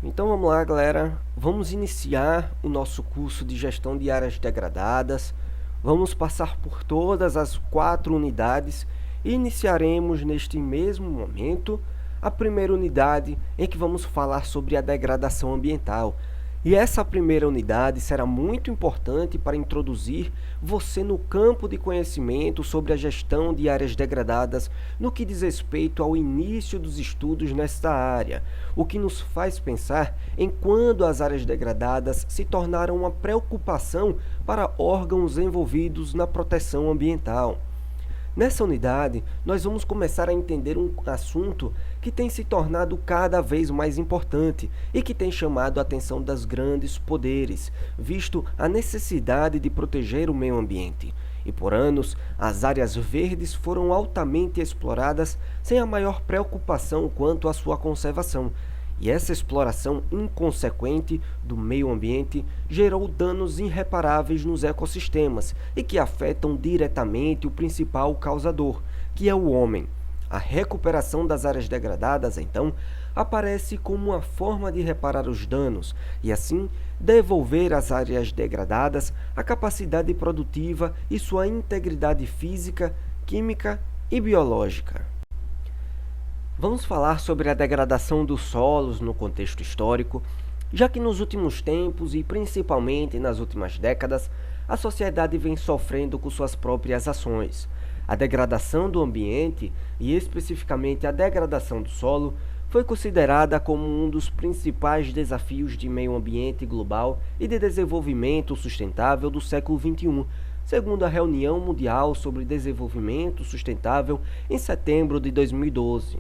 Então vamos lá, galera. Vamos iniciar o nosso curso de gestão de áreas degradadas. Vamos passar por todas as 4 unidades e iniciaremos neste mesmo momento a primeira unidade em que vamos falar sobre a degradação ambiental. E essa primeira unidade será muito importante para introduzir você no campo de conhecimento sobre a gestão de áreas degradadas no que diz respeito ao início dos estudos nesta área, o que nos faz pensar em quando as áreas degradadas se tornaram uma preocupação para órgãos envolvidos na proteção ambiental. Nessa unidade, nós vamos começar a entender um assunto que tem se tornado cada vez mais importante e que tem chamado a atenção dos grandes poderes, visto a necessidade de proteger o meio ambiente. E por anos, as áreas verdes foram altamente exploradas sem a maior preocupação quanto à sua conservação. E essa exploração inconsequente do meio ambiente gerou danos irreparáveis nos ecossistemas e que afetam diretamente o principal causador, que é o homem. A recuperação das áreas degradadas, então, aparece como uma forma de reparar os danos e, assim, devolver às áreas degradadas a capacidade produtiva e sua integridade física, química e biológica. Vamos falar sobre a degradação dos solos no contexto histórico, já que nos últimos tempos e principalmente nas últimas décadas, a sociedade vem sofrendo com suas próprias ações. A degradação do ambiente, e especificamente a degradação do solo, foi considerada como um dos principais desafios de meio ambiente global e de desenvolvimento sustentável do século XXI, segundo a Reunião Mundial sobre Desenvolvimento Sustentável em setembro de 2012.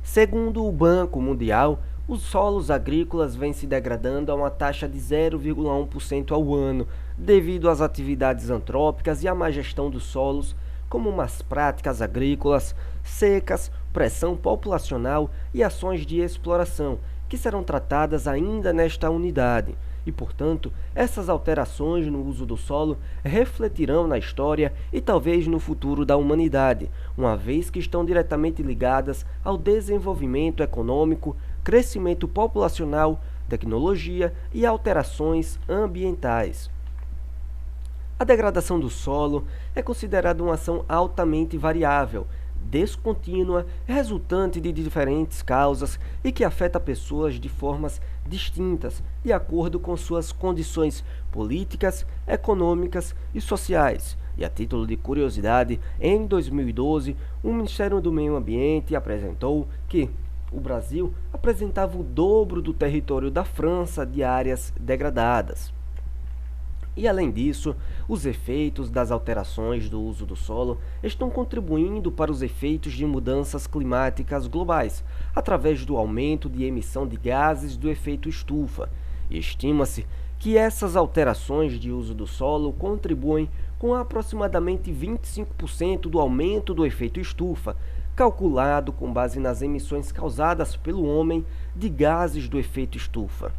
Segundo o Banco Mundial, os solos agrícolas vêm se degradando a uma taxa de 0,1% ao ano, devido às atividades antrópicas e à má gestão dos solos, como más práticas agrícolas, secas, pressão populacional e ações de exploração, que serão tratadas ainda nesta unidade. E, portanto, essas alterações no uso do solo refletirão na história e talvez no futuro da humanidade, uma vez que estão diretamente ligadas ao desenvolvimento econômico, crescimento populacional, tecnologia e alterações ambientais. A degradação do solo é considerada uma ação altamente variável, descontínua, resultante de diferentes causas e que afeta pessoas de formas distintas, de acordo com suas condições políticas, econômicas e sociais. E a título de curiosidade, em 2012, o Ministério do Meio Ambiente apresentou que o Brasil apresentava o dobro do território da França de áreas degradadas. E, além disso, os efeitos das alterações do uso do solo estão contribuindo para os efeitos de mudanças climáticas globais, através do aumento de emissão de gases do efeito estufa. E estima-se que essas alterações de uso do solo contribuem com aproximadamente 25% do aumento do efeito estufa, calculado com base nas emissões causadas pelo homem de gases do efeito estufa.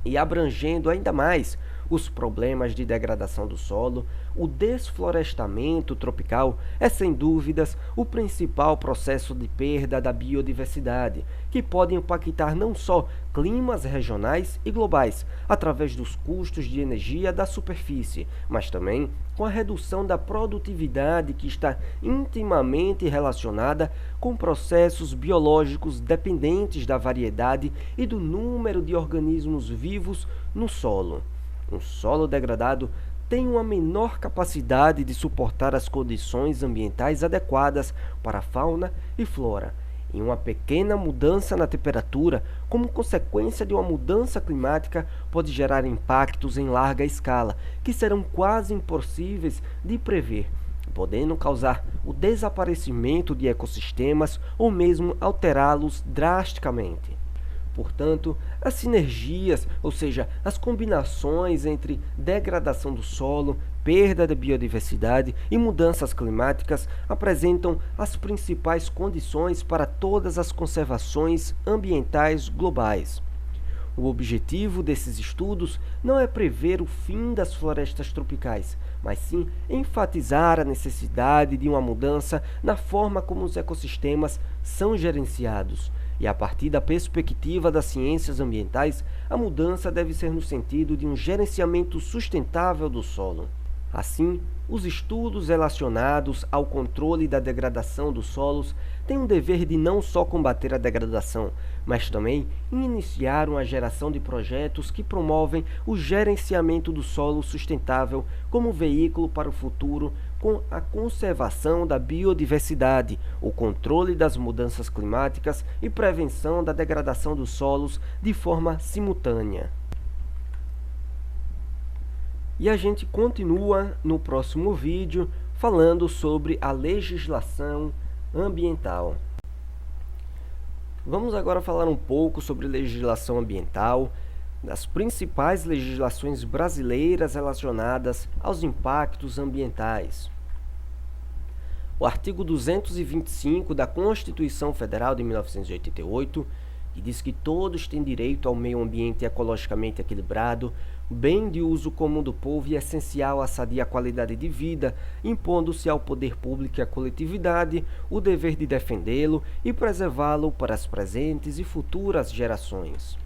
E abrangendo ainda mais os problemas de degradação do solo, o desflorestamento tropical é sem dúvidas o principal processo de perda da biodiversidade, que pode impactar não só climas regionais e globais, através dos custos de energia da superfície, mas também com a redução da produtividade que está intimamente relacionada com processos biológicos dependentes da variedade e do número de organismos vivos no solo. Um solo degradado tem uma menor capacidade de suportar as condições ambientais adequadas para a fauna e flora, e uma pequena mudança na temperatura, como consequência de uma mudança climática, pode gerar impactos em larga escala, que serão quase impossíveis de prever, podendo causar o desaparecimento de ecossistemas ou mesmo alterá-los drasticamente. Portanto, as sinergias, ou seja, as combinações entre degradação do solo, perda da biodiversidade e mudanças climáticas apresentam as principais condições para todas as conservações ambientais globais. O objetivo desses estudos não é prever o fim das florestas tropicais, mas sim enfatizar a necessidade de uma mudança na forma como os ecossistemas são gerenciados. E a partir da perspectiva das ciências ambientais, a mudança deve ser no sentido de um gerenciamento sustentável do solo. Assim, os estudos relacionados ao controle da degradação dos solos têm um dever de não só combater a degradação, mas também iniciar uma geração de projetos que promovem o gerenciamento do solo sustentável como veículo para o futuro, com a conservação da biodiversidade, o controle das mudanças climáticas e prevenção da degradação dos solos de forma simultânea. E a gente continua no próximo vídeo falando sobre a legislação ambiental. Vamos agora falar um pouco sobre legislação ambiental, das principais legislações brasileiras relacionadas aos impactos ambientais. O artigo 225 da Constituição Federal de 1988, que diz que todos têm direito ao meio ambiente ecologicamente equilibrado, bem de uso comum do povo e essencial à sadia qualidade de vida, impondo-se ao poder público e à coletividade o dever de defendê-lo e preservá-lo para as presentes e futuras gerações.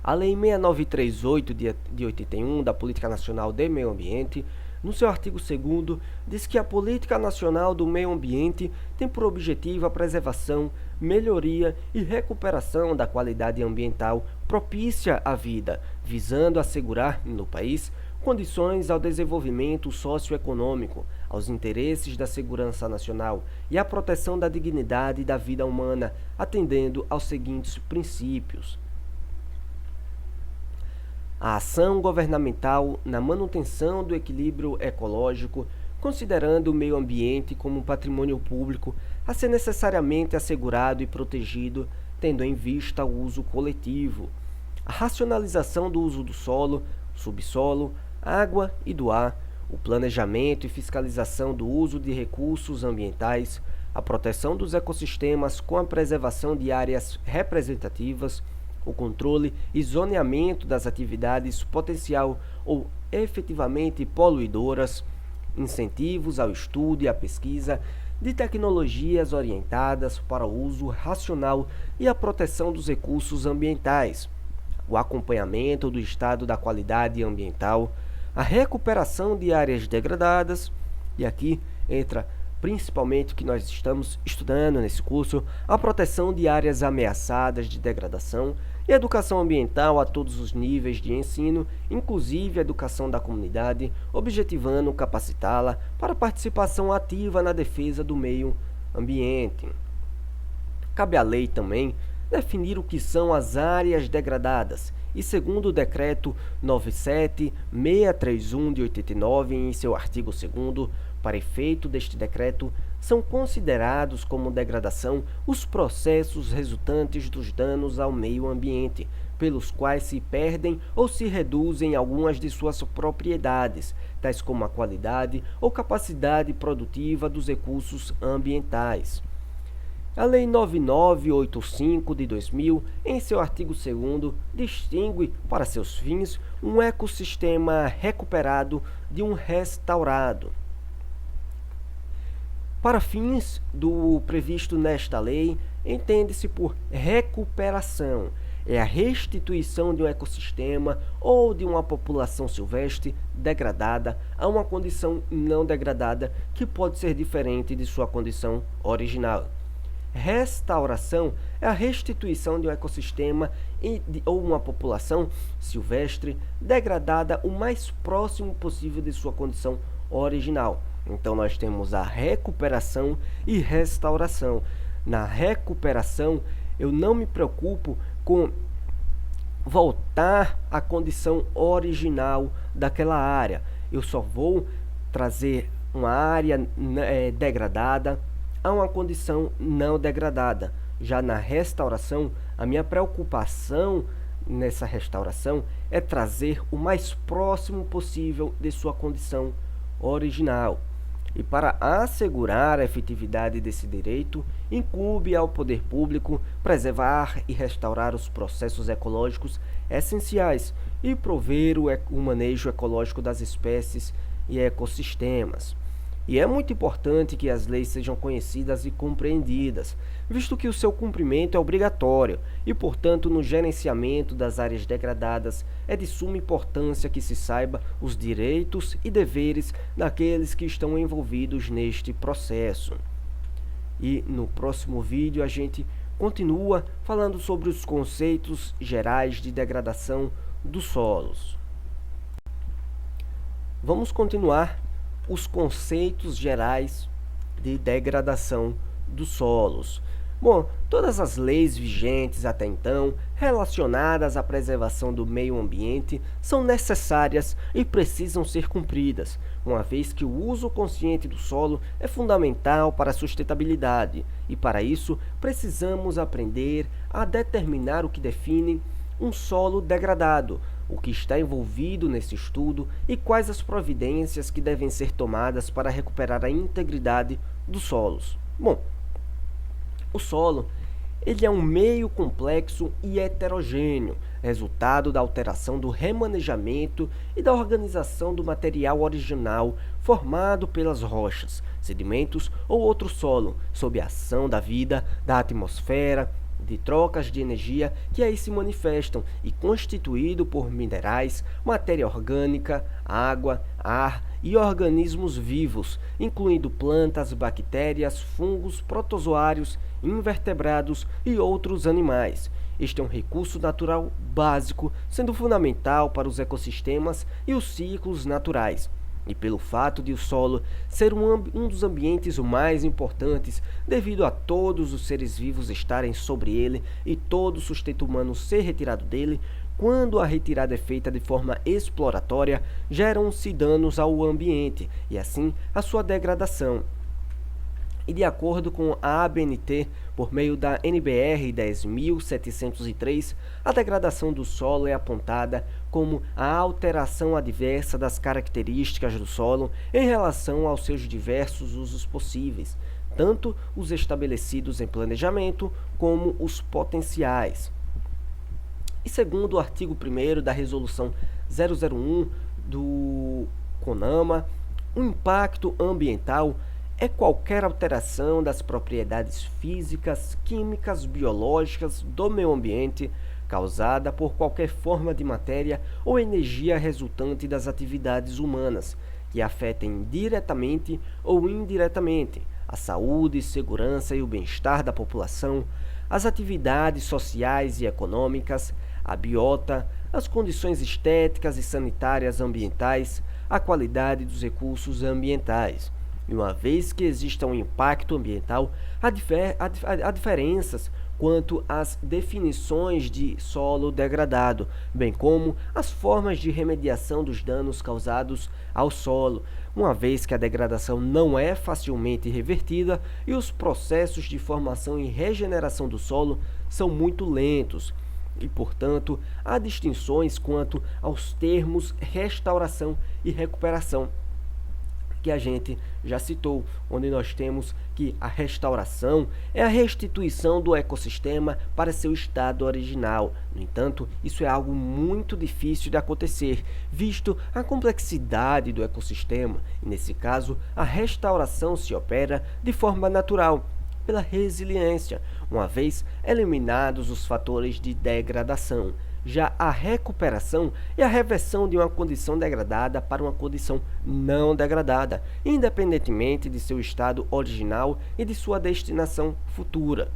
A Lei 6938 de 81 da Política Nacional de Meio Ambiente, no seu artigo 2º, diz que a Política Nacional do Meio Ambiente tem por objetivo a preservação, melhoria e recuperação da qualidade ambiental propícia à vida, visando assegurar no país condições ao desenvolvimento socioeconômico, aos interesses da segurança nacional e à proteção da dignidade da vida humana, atendendo aos seguintes princípios: a ação governamental na manutenção do equilíbrio ecológico, considerando o meio ambiente como um patrimônio público a ser necessariamente assegurado e protegido, tendo em vista o uso coletivo. A racionalização do uso do solo, subsolo, água e do ar, o planejamento e fiscalização do uso de recursos ambientais, a proteção dos ecossistemas com a preservação de áreas representativas, o controle e zoneamento das atividades potencial ou efetivamente poluidoras, incentivos ao estudo e à pesquisa de tecnologias orientadas para o uso racional e a proteção dos recursos ambientais, o acompanhamento do estado da qualidade ambiental, a recuperação de áreas degradadas, e aqui entra principalmente o que nós estamos estudando nesse curso, a proteção de áreas ameaçadas de degradação e educação ambiental a todos os níveis de ensino, inclusive a educação da comunidade, objetivando capacitá-la para participação ativa na defesa do meio ambiente. Cabe à lei também definir o que são as áreas degradadas e, segundo o Decreto 97631 de 89, em seu artigo 2º, para efeito deste decreto, são considerados como degradação os processos resultantes dos danos ao meio ambiente, pelos quais se perdem ou se reduzem algumas de suas propriedades, tais como a qualidade ou capacidade produtiva dos recursos ambientais. A Lei 9985 de 2000, em seu artigo 2º, distingue para seus fins um ecossistema recuperado de um restaurado. Para fins do previsto nesta lei, entende-se por recuperação, é a restituição de um ecossistema ou de uma população silvestre degradada a uma condição não degradada que pode ser diferente de sua condição original. Restauração é a restituição de um ecossistema ou uma população silvestre degradada o mais próximo possível de sua condição original. Então, nós temos a recuperação e restauração. Na recuperação, eu não me preocupo com voltar à condição original daquela área. Eu só vou trazer uma área degradada a uma condição não degradada. Já na restauração, a minha preocupação nessa restauração é trazer o mais próximo possível de sua condição original. E para assegurar a efetividade desse direito, incumbe ao poder público preservar e restaurar os processos ecológicos essenciais e prover o manejo ecológico das espécies e ecossistemas. E é muito importante que as leis sejam conhecidas e compreendidas, visto que o seu cumprimento é obrigatório e, portanto, no gerenciamento das áreas degradadas é de suma importância que se saiba os direitos e deveres daqueles que estão envolvidos neste processo. E no próximo vídeo a gente continua falando sobre os conceitos gerais de degradação dos solos. Vamos continuar os conceitos gerais de degradação dos solos. Bom, todas as leis vigentes até então relacionadas à preservação do meio ambiente são necessárias e precisam ser cumpridas, uma vez que o uso consciente do solo é fundamental para a sustentabilidade e, para isso, precisamos aprender a determinar o que define um solo degradado, o que está envolvido nesse estudo e quais as providências que devem ser tomadas para recuperar a integridade dos solos. Bom, o solo ele é um meio complexo e heterogêneo, resultado da alteração do remanejamento e da organização do material original formado pelas rochas, sedimentos ou outro solo, sob a ação da vida, da atmosfera, de trocas de energia que aí se manifestam e constituído por minerais, matéria orgânica, água, ar e organismos vivos, incluindo plantas, bactérias, fungos, protozoários, invertebrados e outros animais. Este é um recurso natural básico, sendo fundamental para os ecossistemas e os ciclos naturais. E pelo fato de o solo ser um dos ambientes mais importantes, devido a todos os seres vivos estarem sobre ele e todo o sustento humano ser retirado dele, quando a retirada é feita de forma exploratória, geram-se danos ao ambiente e assim a sua degradação. E de acordo com a ABNT, por meio da NBR 10.703, a degradação do solo é apontada como a alteração adversa das características do solo em relação aos seus diversos usos possíveis, tanto os estabelecidos em planejamento como os potenciais. E segundo o artigo 1º da Resolução 001 do CONAMA, o impacto ambiental é qualquer alteração das propriedades físicas, químicas, biológicas do meio ambiente causada por qualquer forma de matéria ou energia resultante das atividades humanas, que afetem diretamente ou indiretamente a saúde, segurança e o bem-estar da população, as atividades sociais e econômicas, a biota, as condições estéticas e sanitárias ambientais, a qualidade dos recursos ambientais. E uma vez que exista um impacto ambiental, há diferenças quanto às definições de solo degradado, bem como as formas de remediação dos danos causados ao solo, uma vez que a degradação não é facilmente revertida e os processos de formação e regeneração do solo são muito lentos. E, portanto, há distinções quanto aos termos restauração e recuperação, que a gente já citou, onde nós temos que a restauração é a restituição do ecossistema para seu estado original. No entanto, isso é algo muito difícil de acontecer, visto a complexidade do ecossistema, e nesse caso, a restauração se opera de forma natural, pela resiliência, uma vez eliminados os fatores de degradação. Já a recuperação é a reversão de uma condição degradada para uma condição não degradada, independentemente de seu estado original e de sua destinação futura.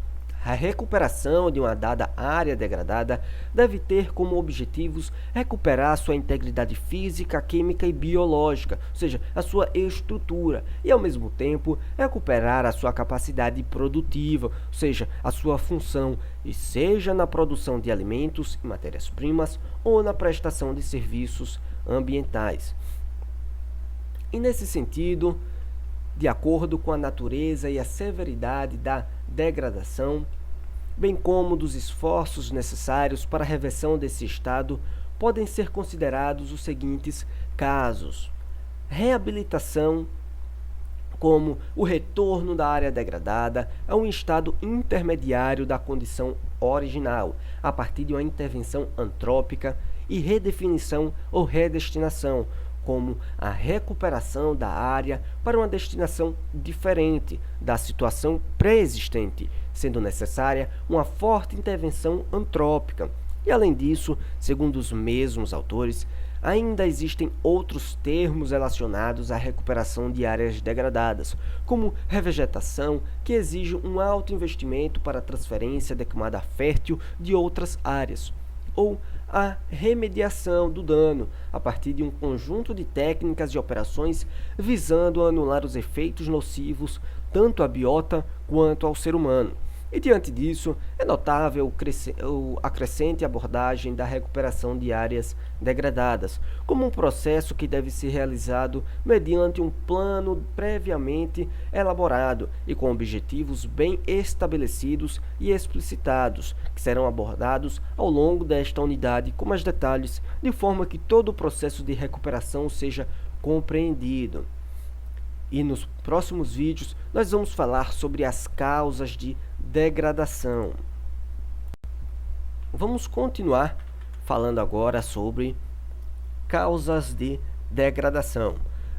A recuperação de uma dada área degradada deve ter como objetivos recuperar sua integridade física, química e biológica, ou seja, a sua estrutura, e ao mesmo tempo recuperar a sua capacidade produtiva, ou seja, a sua função, e seja na produção de alimentos e matérias-primas ou na prestação de serviços ambientais. E nesse sentido, de acordo com a natureza e a severidade da degradação, bem como dos esforços necessários para a reversão desse estado, podem ser considerados os seguintes casos: reabilitação, como o retorno da área degradada a um estado intermediário da condição original, a partir de uma intervenção antrópica, e redefinição ou redestinação, como a recuperação da área para uma destinação diferente da situação pré-existente, sendo necessária uma forte intervenção antrópica. E além disso, segundo os mesmos autores, ainda existem outros termos relacionados à recuperação de áreas degradadas, como revegetação, que exige um alto investimento para a transferência de camada fértil de outras áreas, ou a remediação do dano, a partir de um conjunto de técnicas e operações visando anular os efeitos nocivos tanto à biota quanto ao ser humano. E diante disso, é notável a crescente abordagem da recuperação de áreas degradadas, como um processo que deve ser realizado mediante um plano previamente elaborado e com objetivos bem estabelecidos e explicitados, que serão abordados ao longo desta unidade com mais detalhes, de forma que todo o processo de recuperação seja compreendido. E nos próximos vídeos nós vamos falar sobre as causas de degradação. Vamos continuar falando agora sobre causas de degradação.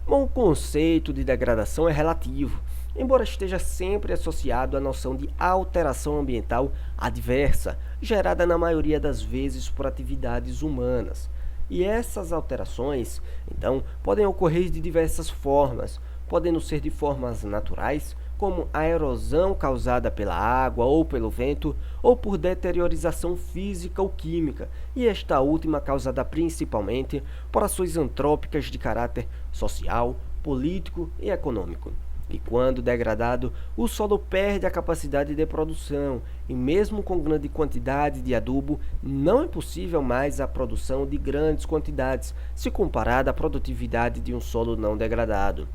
Bom, o conceito de degradação é relativo, embora esteja sempre associado à noção de alteração ambiental adversa, gerada na maioria das vezes por atividades humanas. E essas alterações, então, podem ocorrer de diversas formas, podendo ser de formas naturais, como a erosão causada pela água ou pelo vento, ou por deteriorização física ou química, e esta última causada principalmente por ações antrópicas de caráter social, político e econômico. E quando degradado, o solo perde a capacidade de produção, e mesmo com grande quantidade de adubo, não é possível mais a produção de grandes quantidades, se comparada à produtividade de um solo não degradado.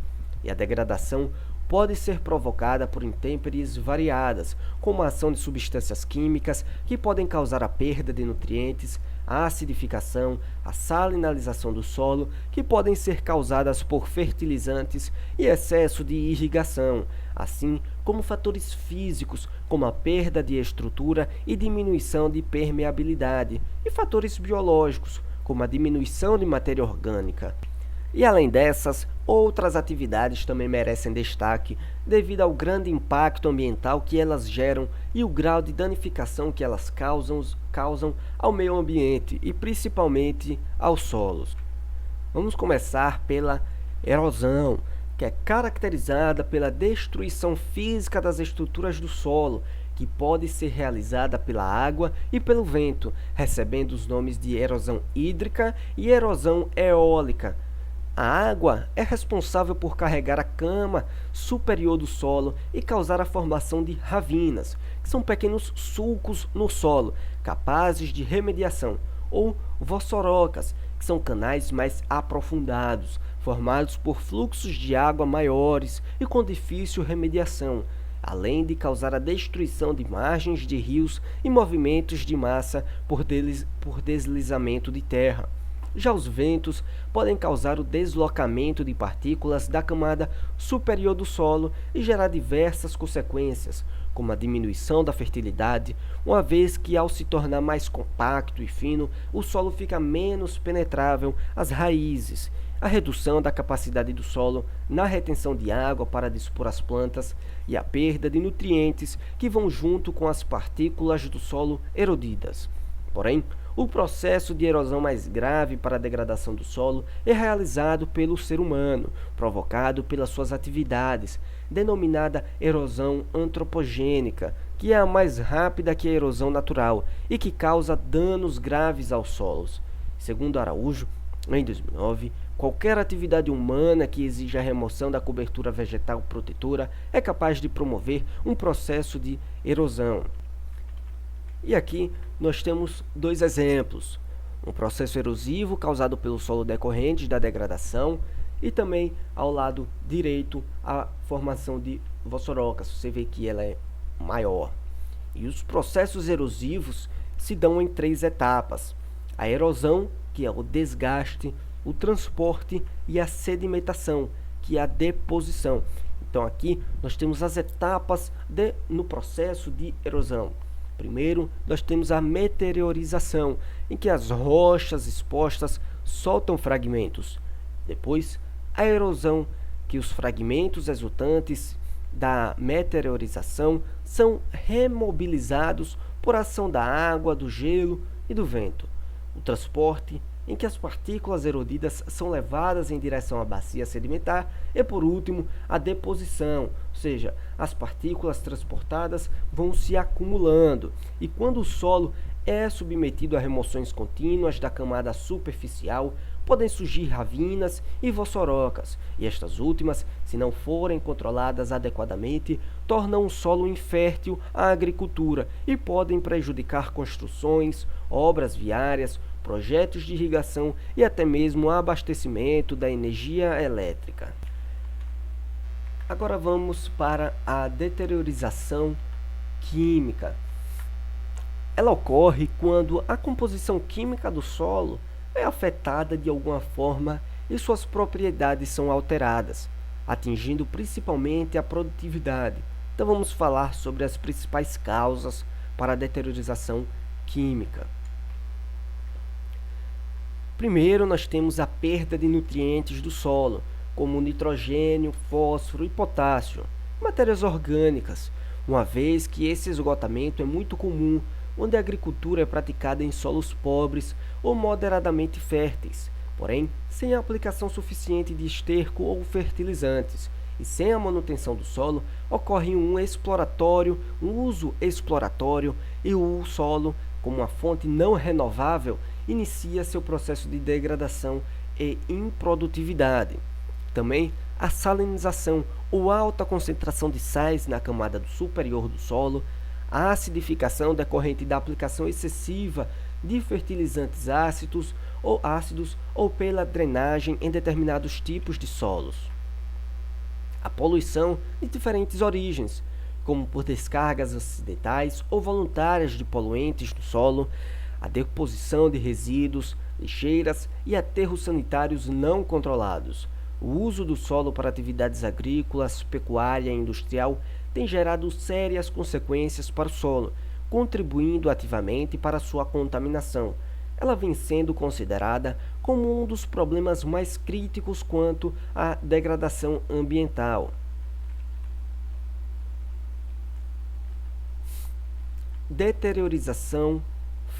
E a degradação pode ser provocada por intempéries variadas, como a ação de substâncias químicas que podem causar a perda de nutrientes, a acidificação, a salinalização do solo, que podem ser causadas por fertilizantes e excesso de irrigação, assim como fatores físicos, como a perda de estrutura e diminuição de permeabilidade, e fatores biológicos, como a diminuição de matéria orgânica. E além dessas, outras atividades também merecem destaque devido ao grande impacto ambiental que elas geram e o grau de danificação que elas causam ao meio ambiente e principalmente aos solos. Vamos começar pela erosão, que é caracterizada pela destruição física das estruturas do solo, que pode ser realizada pela água e pelo vento, recebendo os nomes de erosão hídrica e erosão eólica. A água é responsável por carregar a cama superior do solo e causar a formação de ravinas, que são pequenos sulcos no solo, capazes de remediação, ou vossorocas, que são canais mais aprofundados, formados por fluxos de água maiores e com difícil remediação, além de causar a destruição de margens de rios e movimentos de massa por deslizamento de terra. Já os ventos podem causar o deslocamento de partículas da camada superior do solo e gerar diversas consequências, como a diminuição da fertilidade, uma vez que, ao se tornar mais compacto e fino, o solo fica menos penetrável às raízes, a redução da capacidade do solo na retenção de água para dispor as plantas e a perda de nutrientes que vão junto com as partículas do solo erodidas. Porém, o processo de erosão mais grave para a degradação do solo é realizado pelo ser humano, provocado pelas suas atividades, denominada erosão antropogênica, que é a mais rápida que a erosão natural e que causa danos graves aos solos. Segundo Araújo, em 2009, qualquer atividade humana que exija a remoção da cobertura vegetal protetora é capaz de promover um processo de erosão. E aqui nós temos dois exemplos: um processo erosivo causado pelo solo decorrente da degradação e também ao lado direito a formação de vossorocas. Você vê que ela é maior. E os processos erosivos se dão em 3 etapas: a erosão, que é o desgaste, o transporte e a sedimentação, que é a deposição. Então aqui nós temos as etapas no processo de erosão. Primeiro, nós temos a meteorização, em que as rochas expostas soltam fragmentos. Depois, a erosão, que os fragmentos resultantes da meteorização são remobilizados por ação da água, do gelo e do vento. O transporte, em que as partículas erodidas são levadas em direção à bacia sedimentar, e por último, a deposição, ou seja, as partículas transportadas vão se acumulando, e quando o solo é submetido a remoções contínuas da camada superficial, podem surgir ravinas e vossorocas, e estas últimas, se não forem controladas adequadamente, tornam o solo infértil à agricultura e podem prejudicar construções, obras viárias, projetos de irrigação e até mesmo o abastecimento da energia elétrica. Agora vamos para a deteriorização química. Ela ocorre quando a composição química do solo é afetada de alguma forma e suas propriedades são alteradas, atingindo principalmente a produtividade. Então vamos falar sobre as principais causas para a deteriorização química. Primeiro, nós temos a perda de nutrientes do solo, como nitrogênio, fósforo e potássio, matérias orgânicas, uma vez que esse esgotamento é muito comum, onde a agricultura é praticada em solos pobres ou moderadamente férteis, porém sem a aplicação suficiente de esterco ou fertilizantes, e sem a manutenção do solo, ocorre um uso exploratório e o solo, como uma fonte não renovável, inicia seu processo de degradação e improdutividade. Também a salinização ou alta concentração de sais na camada superior do solo, a acidificação decorrente da aplicação excessiva de fertilizantes ácidos ou pela drenagem em determinados tipos de solos. A poluição de diferentes origens, como por descargas acidentais ou voluntárias de poluentes no solo, a deposição de resíduos, lixeiras e aterros sanitários não controlados. O uso do solo para atividades agrícolas, pecuária e industrial tem gerado sérias consequências para o solo, contribuindo ativamente para sua contaminação. Ela vem sendo considerada como um dos problemas mais críticos quanto à degradação ambiental. Deteriorização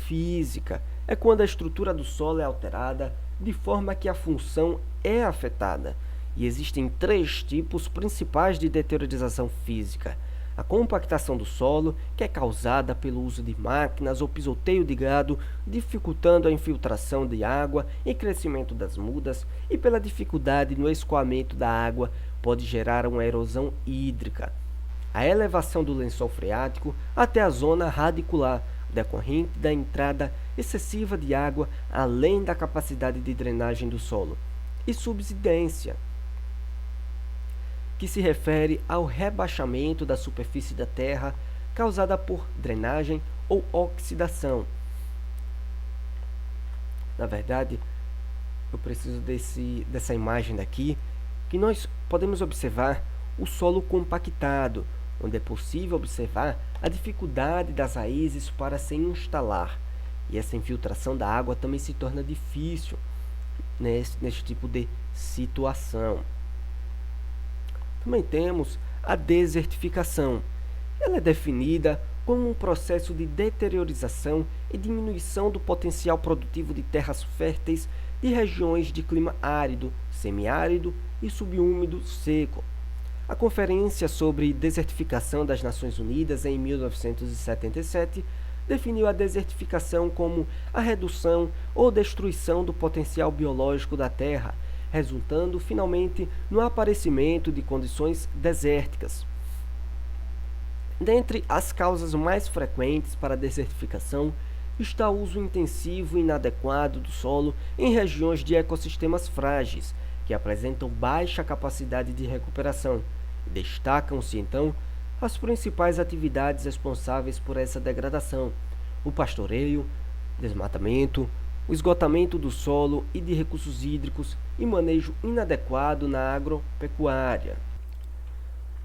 física é quando a estrutura do solo é alterada de forma que a função é afetada. E existem 3 tipos principais de deteriorização física. A compactação do solo, que é causada pelo uso de máquinas ou pisoteio de gado, dificultando a infiltração de água e crescimento das mudas, e pela dificuldade no escoamento da água, pode gerar uma erosão hídrica. A elevação do lençol freático até a zona radicular, decorrente da entrada excessiva de água além da capacidade de drenagem do solo. E subsidência, que se refere ao rebaixamento da superfície da terra causada por drenagem ou oxidação. Na verdade, eu preciso dessa imagem daqui, que nós podemos observar o solo compactado, onde é possível observar a dificuldade das raízes para se instalar. E essa infiltração da água também se torna difícil neste tipo de situação. Também temos a desertificação. Ela é definida como um processo de deteriorização e diminuição do potencial produtivo de terras férteis de regiões de clima árido, semiárido e subúmido seco. A Conferência sobre Desertificação das Nações Unidas, em 1977, definiu a desertificação como a redução ou destruição do potencial biológico da terra, resultando finalmente no aparecimento de condições desérticas. Dentre as causas mais frequentes para a desertificação está o uso intensivo e inadequado do solo em regiões de ecossistemas frágeis, que apresentam baixa capacidade de recuperação. Destacam-se, então, as principais atividades responsáveis por essa degradação: o pastoreio, desmatamento, o esgotamento do solo e de recursos hídricos e manejo inadequado na agropecuária.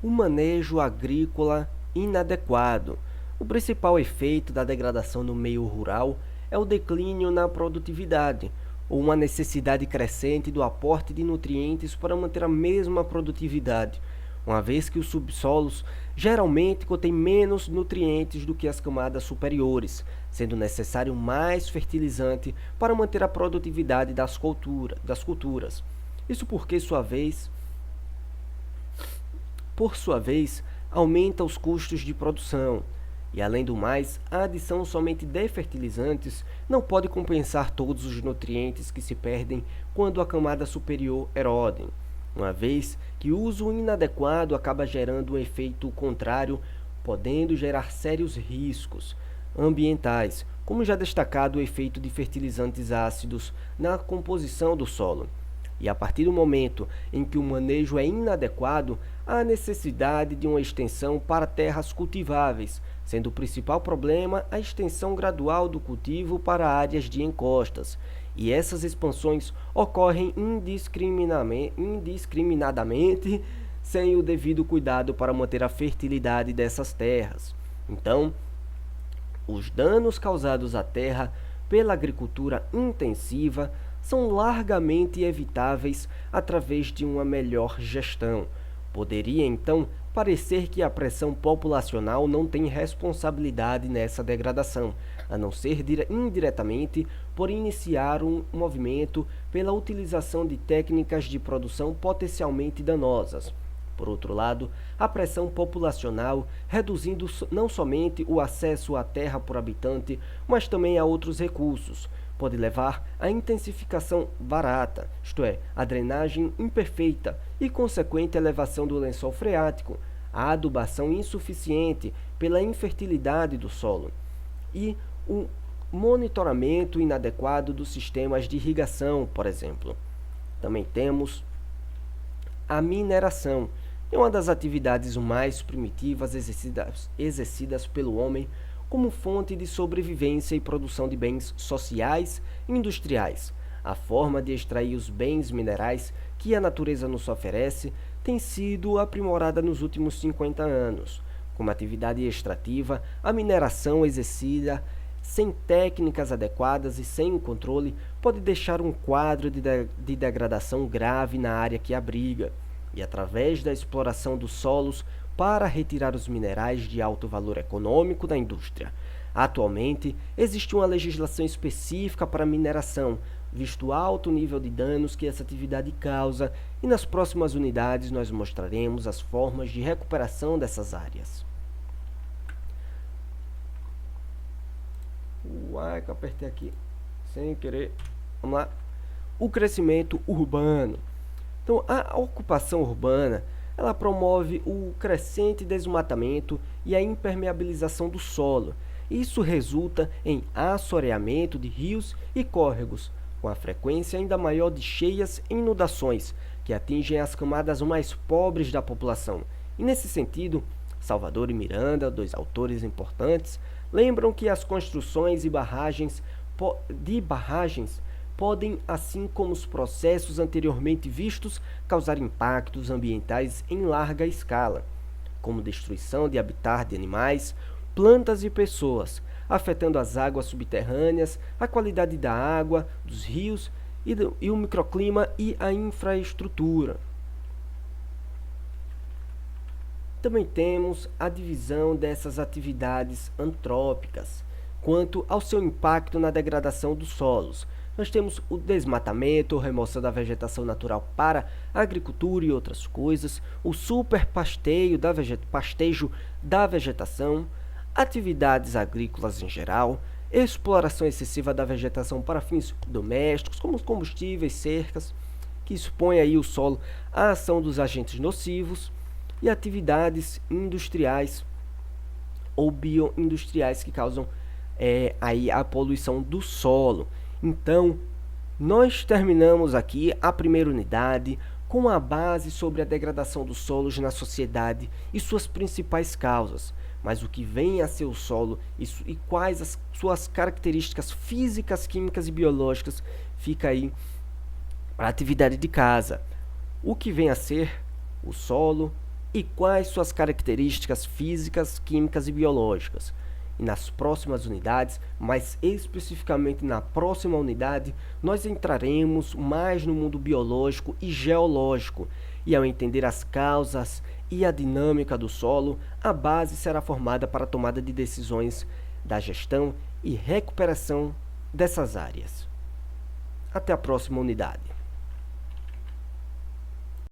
O manejo agrícola inadequado. O principal efeito da degradação no meio rural é o declínio na produtividade, ou uma necessidade crescente do aporte de nutrientes para manter a mesma produtividade, uma vez que os subsolos geralmente contêm menos nutrientes do que as camadas superiores, sendo necessário mais fertilizante para manter a produtividade das culturas. Isso porque, por sua vez, aumenta os custos de produção. E, além do mais, a adição somente de fertilizantes não pode compensar todos os nutrientes que se perdem quando a camada superior erode, uma vez que o uso inadequado acaba gerando um efeito contrário, podendo gerar sérios riscos ambientais, como já destacado o efeito de fertilizantes ácidos na composição do solo. E a partir do momento em que o manejo é inadequado, há necessidade de uma extensão para terras cultiváveis, sendo o principal problema a extensão gradual do cultivo para áreas de encostas. E essas expansões ocorrem indiscriminadamente, sem o devido cuidado para manter a fertilidade dessas terras. Então, os danos causados à terra pela agricultura intensiva são largamente evitáveis através de uma melhor gestão. Poderia, então, parecer que a pressão populacional não tem responsabilidade nessa degradação, a não ser indiretamente por iniciar um movimento pela utilização de técnicas de produção potencialmente danosas. Por outro lado, a pressão populacional, reduzindo não somente o acesso à terra por habitante, mas também a outros recursos, pode levar à intensificação barata, isto é, a drenagem imperfeita e consequente elevação do lençol freático, a adubação insuficiente pela infertilidade do solo e o monitoramento inadequado dos sistemas de irrigação, por exemplo. Também temos a mineração, é uma das atividades mais primitivas exercidas pelo homem como fonte de sobrevivência e produção de bens sociais e industriais. A forma de extrair os bens minerais que a natureza nos oferece tem sido aprimorada nos últimos 50 anos. Como atividade extrativa, a mineração exercida sem técnicas adequadas e sem o controle pode deixar um quadro de degradação grave na área que abriga. E através da exploração dos solos para retirar os minerais de alto valor econômico da indústria. Atualmente, existe uma legislação específica para a mineração, visto o alto nível de danos que essa atividade causa, e nas próximas unidades nós mostraremos as formas de recuperação dessas áreas. Uai, que eu apertei aqui sem querer. Vamos lá. O crescimento urbano. Então, a ocupação urbana, ela promove o crescente desmatamento e a impermeabilização do solo. Isso resulta em assoreamento de rios e córregos, com a frequência ainda maior de cheias e inundações, que atingem as camadas mais pobres da população. E nesse sentido, Salvador e Miranda, dois autores importantes, lembram que as construções e barragens podem, assim como os processos anteriormente vistos, causar impactos ambientais em larga escala, como destruição de habitat de animais, plantas e pessoas, afetando as águas subterrâneas, a qualidade da água, dos rios e o microclima e a infraestrutura. Também temos a divisão dessas atividades antrópicas, quanto ao seu impacto na degradação dos solos. Nós temos o desmatamento, remoção da vegetação natural para agricultura e outras coisas, o superpasteio pastejo da vegetação, atividades agrícolas em geral, exploração excessiva da vegetação para fins domésticos, como os combustíveis, cercas, que expõem aí o solo à ação dos agentes nocivos, e atividades industriais ou bioindustriais que causam aí a poluição do solo. Então, nós terminamos aqui a primeira unidade com a base sobre a degradação dos solos na sociedade e suas principais causas. Mas o que vem a ser o solo e quais as suas características físicas, químicas e biológicas fica aí para a atividade de casa. O que vem a ser o solo e quais suas características físicas, químicas e biológicas. E nas próximas unidades, mais especificamente na próxima unidade, nós entraremos mais no mundo biológico e geológico. E ao entender as causas e a dinâmica do solo, a base será formada para a tomada de decisões da gestão e recuperação dessas áreas. Até a próxima unidade.